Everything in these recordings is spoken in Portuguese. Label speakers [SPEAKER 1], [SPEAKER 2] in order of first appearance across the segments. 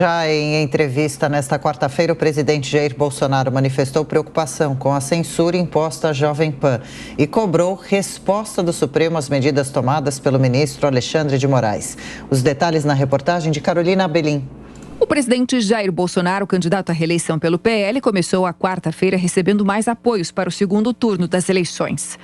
[SPEAKER 1] Já em entrevista nesta quarta-feira, o presidente Jair Bolsonaro manifestou preocupação com a censura imposta à Jovem Pan e cobrou resposta do Supremo às medidas tomadas pelo ministro Alexandre de Moraes. Os detalhes na reportagem de Carolina Abelim.
[SPEAKER 2] O presidente Jair Bolsonaro, candidato à reeleição pelo PL, começou a quarta-feira recebendo mais apoios para o segundo turno das eleições.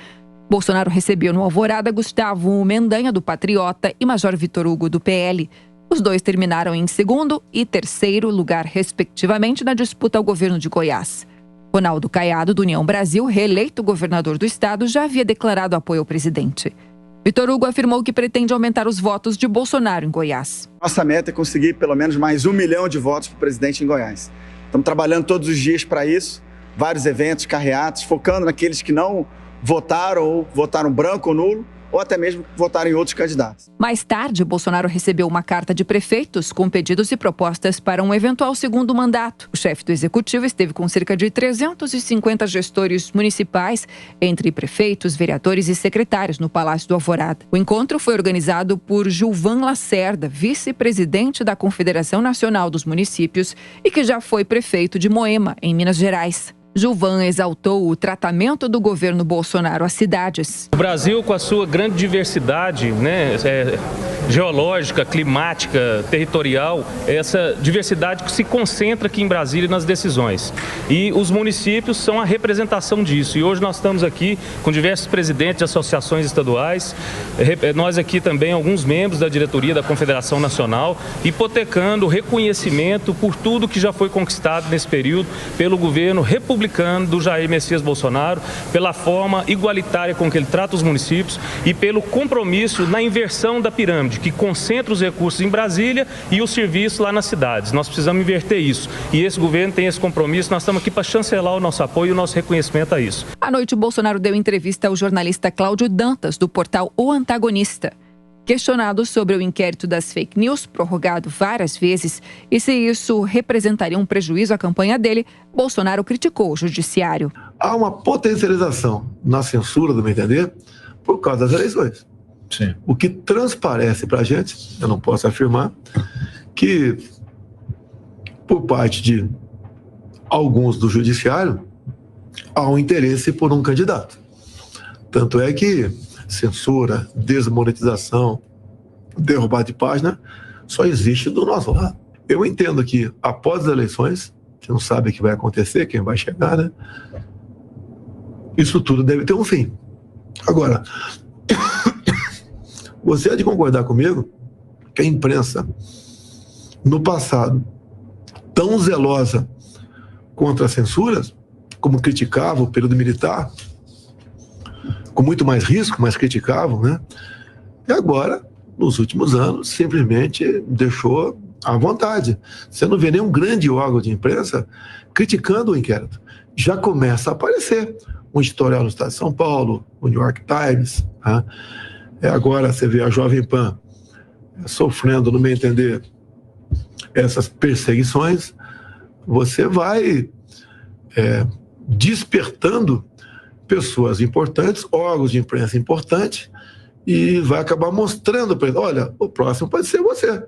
[SPEAKER 2] Bolsonaro recebeu no Alvorada Gustavo Mendanha, do Patriota, e Major Vitor Hugo, do PL. Os dois terminaram em segundo e terceiro lugar, respectivamente, na disputa ao governo de Goiás. Ronaldo Caiado, do União Brasil, reeleito governador do estado, já havia declarado apoio ao presidente. Vitor Hugo afirmou que pretende aumentar os votos de Bolsonaro em Goiás.
[SPEAKER 3] Nossa meta é conseguir pelo menos mais 1 milhão de votos para o presidente em Goiás. Estamos trabalhando todos os dias para isso, vários eventos, carreatas, focando naqueles que não votaram ou votaram branco ou nulo, ou até mesmo votaram em outros candidatos.
[SPEAKER 2] Mais tarde, Bolsonaro recebeu uma carta de prefeitos com pedidos e propostas para um eventual segundo mandato. O chefe do executivo esteve com cerca de 350 gestores municipais, entre prefeitos, vereadores e secretários, no Palácio do Alvorada. O encontro foi organizado por Gilvan Lacerda, vice-presidente da Confederação Nacional dos Municípios e que já foi prefeito de Moema, em Minas Gerais. Gilvan exaltou o tratamento do governo Bolsonaro às cidades.
[SPEAKER 4] O Brasil, com a sua grande diversidade, geológica, climática, territorial, essa diversidade que se concentra aqui em Brasília nas decisões. E os municípios são a representação disso. E hoje nós estamos aqui com diversos presidentes de associações estaduais, nós aqui também, alguns membros da diretoria da Confederação Nacional, hipotecando o reconhecimento por tudo que já foi conquistado nesse período pelo governo republicano do Jair Messias Bolsonaro, pela forma igualitária com que ele trata os municípios e pelo compromisso na inversão da pirâmide, que concentra os recursos em Brasília e os serviços lá nas cidades. Nós precisamos inverter isso. E esse governo tem esse compromisso, nós estamos aqui para chancelar o nosso apoio e o nosso reconhecimento a isso.
[SPEAKER 2] À noite, o Bolsonaro deu entrevista ao jornalista Cláudio Dantas, do portal O Antagonista. Questionado sobre o inquérito das fake news, prorrogado várias vezes, e se isso representaria um prejuízo à campanha dele, Bolsonaro criticou o judiciário.
[SPEAKER 5] Há uma potencialização na censura, do meu entender, por causa das eleições. Sim. O que transparece para a gente, eu não posso afirmar, que por parte de alguns do judiciário, há um interesse por um candidato. Tanto é que censura, desmonetização, derrubada de página, só existe do nosso lado. Eu entendo que após as eleições, você não sabe o que vai acontecer, quem vai chegar, né? Isso tudo deve ter um fim. Agora, você há de concordar comigo que a imprensa, no passado, tão zelosa contra as censuras, como criticava o período militar, com muito mais risco, mas criticavam, né? E agora, nos últimos anos, simplesmente deixou à vontade. Você não vê nenhum grande órgão de imprensa criticando o inquérito. Já começa a aparecer um editorial no Estado de São Paulo, o New York Times, né? Agora você vê a Jovem Pan sofrendo, no meu entender, essas perseguições. Você vai despertando pessoas importantes, órgãos de imprensa importantes, e vai acabar mostrando para ele, olha, o próximo pode ser você.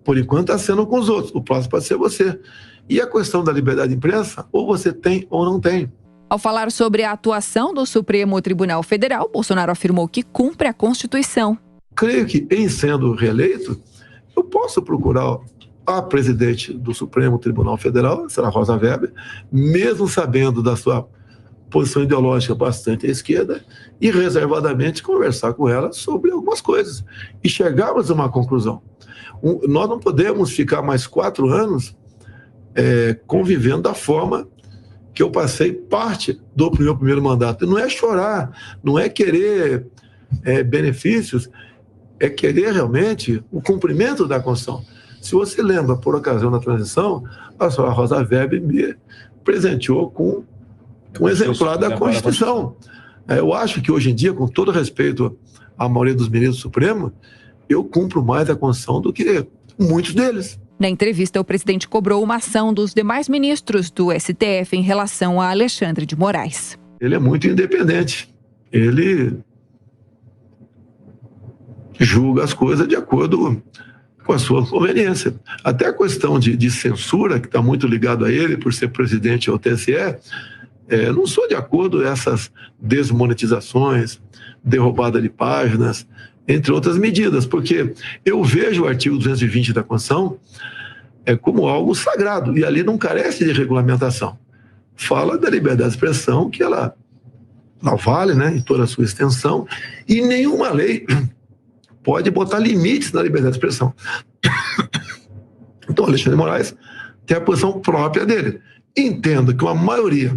[SPEAKER 5] Por enquanto está sendo com os outros, o próximo pode ser você. E a questão da liberdade de imprensa, ou você tem ou não tem.
[SPEAKER 2] Ao falar sobre a atuação do Supremo Tribunal Federal, Bolsonaro afirmou que cumpre a Constituição.
[SPEAKER 5] Creio que, em sendo reeleito, eu posso procurar a presidente do Supremo Tribunal Federal, será Rosa Weber, mesmo sabendo da sua posição ideológica bastante à esquerda, e reservadamente conversar com ela sobre algumas coisas e chegarmos a uma conclusão. Nós não podemos ficar mais 4 anos convivendo da forma que eu passei parte do meu primeiro mandato. Não é chorar, não é querer benefícios, é querer realmente o cumprimento da Constituição. Se você lembra, por ocasião da transição, a senhora Rosa Weber me presenteou com um exemplar da Constituição. Eu acho que hoje em dia, com todo respeito à maioria dos ministros do Supremo, eu cumpro mais a Constituição do que muitos deles.
[SPEAKER 2] Na entrevista, o presidente cobrou uma ação dos demais ministros do STF em relação a Alexandre de Moraes.
[SPEAKER 5] Ele é muito independente. Ele julga as coisas de acordo com a sua conveniência. Até a questão de censura, que está muito ligado a ele, por ser presidente ao TSE, não sou de acordo com essas desmonetizações, derrubada de páginas, entre outras medidas, porque eu vejo o artigo 220 da Constituição como algo sagrado, e ali não carece de regulamentação. Fala da liberdade de expressão, que ela vale, né, em toda a sua extensão, e nenhuma lei pode botar limites na liberdade de expressão. Então, Alexandre de Moraes tem a posição própria dele. Entendo que uma maioria,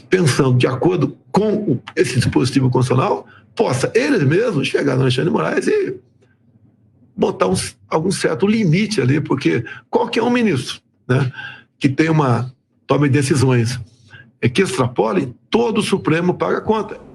[SPEAKER 5] pensando de acordo com esse dispositivo constitucional, possa eles mesmos chegar no Alexandre de Moraes e botar algum certo limite ali, porque qualquer um ministro, né, que tem tome decisões que extrapolem, todo o Supremo paga conta.